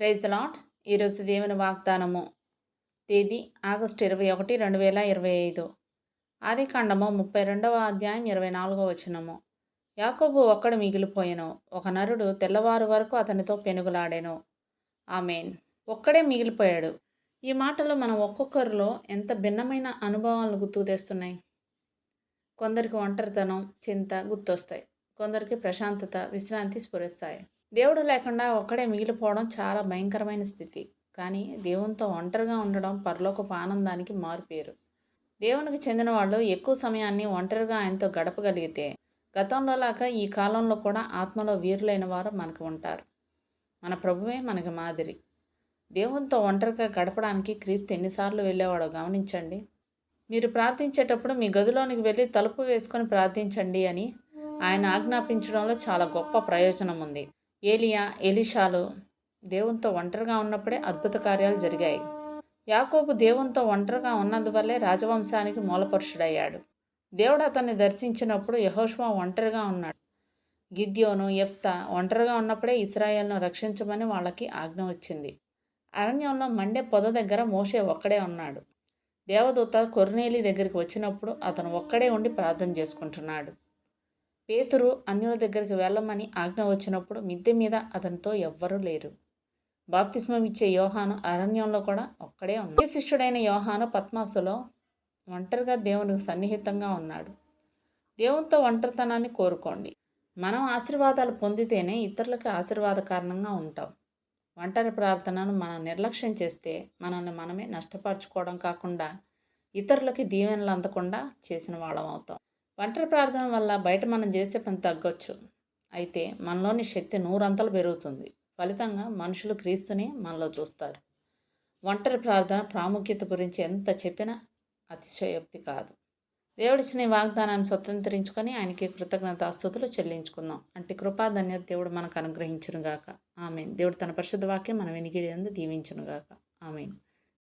Praise the lord. ఈరోజు దేవుని వాగ్దానము. తేదీ ఆగస్టు 21, 2025. ఆదికాండము 32వ అధ్యాయం 24వ వచనము. యాకోబు ఒక్కడు మిగిలిపోయెను, ఒక నరుడు తెల్లవారు వరకు అతనితో పెనుగులాడెను. ఆమేన్. ఒక్కడే మిగిలిపోయాడు. ఈ మాటలు మనం ఒక్కొక్కరిలో ఎంత భిన్నమైన అనుభవాలను గుర్తుకు తెస్తున్నాయి. కొందరికి ఒంటరితనం, చింత గుర్తొస్తాయి. కొందరికి ప్రశాంతత, విశ్రాంతి స్ఫురిస్తాయి. దేవుడు లేకుండా ఒక్కడే మిగిలిపోవడం చాలా భయంకరమైన స్థితి. కానీ దేవునితో ఒంటరిగా ఉండడం పరలోకపు ఆనందానికి మారుపేరు. దేవునికి చెందిన వాళ్ళు ఎక్కువ సమయాన్ని ఒంటరిగా ఆయనతో గడపగలిగితే గతంలో లాగా ఈ కాలంలో కూడా ఆత్మలో వీరులైన వారు మనకు ఉంటారు. మన ప్రభువే మనకి మాదిరి. దేవునితో ఒంటరిగా గడపడానికి క్రీస్తు ఎన్నిసార్లు వెళ్ళేవాడో గమనించండి. మీరు ప్రార్థించేటప్పుడు మీ గదిలోనికి వెళ్ళి తలుపు వేసుకొని ప్రార్థించండి అని ఆయన ఆజ్ఞాపించడంలో చాలా గొప్ప ప్రయోజనం ఉంది. ఏలియా, ఎలీషాలు దేవునితో ఒంటరిగా ఉన్నప్పుడే అద్భుత కార్యాలు జరిగాయి. యాకోబు దేవునితో ఒంటరిగా ఉన్నందువల్లే రాజవంశానికి మూలపురుషుడయ్యాడు. దేవుడు అతన్ని దర్శించినప్పుడు యెహోషువ ఒంటరిగా ఉన్నాడు. గిద్యోను, యెఫ్తా ఒంటరిగా ఉన్నప్పుడే ఇశ్రాయేలును రక్షించమని వాళ్ళకి ఆజ్ఞ వచ్చింది. అరణ్యంలో మండే పొద దగ్గర మోషే ఒక్కడే ఉన్నాడు. దేవదూత కొర్నేలి దగ్గరికి వచ్చినప్పుడు అతను ఒక్కడే ఉండి ప్రార్థన చేసుకుంటున్నాడు. పేతురు అన్యుల దగ్గరికి వెళ్ళమని ఆజ్ఞ వచ్చినప్పుడు మిద్దె మీద అతనితో ఎవ్వరూ లేరు. బాప్తిస్మం ఇచ్చే యోహాను అరణ్యంలో కూడా ఒక్కడే ఉన్నాడు. శిష్యుడైన యోహాను పద్మాసులో ఒంటరిగా దేవునికి సన్నిహితంగా ఉన్నాడు. దేవునితో ఒంటరితనాన్ని కోరుకోండి. మనం ఆశీర్వాదాలు పొందితేనే ఇతరులకి ఆశీర్వాద కారణంగా ఉంటాం. ఒంటరి ప్రార్థనను మనం నిర్లక్ష్యం చేస్తే మనల్ని మనమే నష్టపరచుకోవడం కాకుండా ఇతరులకి దీవెనలు అందకుండా చేసిన వాళ్ళం అవుతాం. ఒంటరి ప్రార్థన వల్ల బయట మనం చేసే పని తగ్గొచ్చు, అయితే మనలోని శక్తి 100 అంతలు పెరుగుతుంది. ఫలితంగా మనుషులు క్రీస్తుని మనలో చూస్తారు. ఒంటరి ప్రార్థన ప్రాముఖ్యత గురించి ఎంత చెప్పినా అతిశయోక్తి కాదు. దేవుడిచ్చిన ఈ వాగ్దానాన్ని స్వతంత్రించుకొని ఆయనకి కృతజ్ఞతాస్తుతులు చెల్లించుకుందాం. అంటే కృపా ధన్యత దేవుడు మనకు అనుగ్రహించునుగాక. ఆమేన్. దేవుడు తన పరిశుద్ధ వాక్యం మన వినికిడి యందు దీవించునుగాక. ఆమేన్.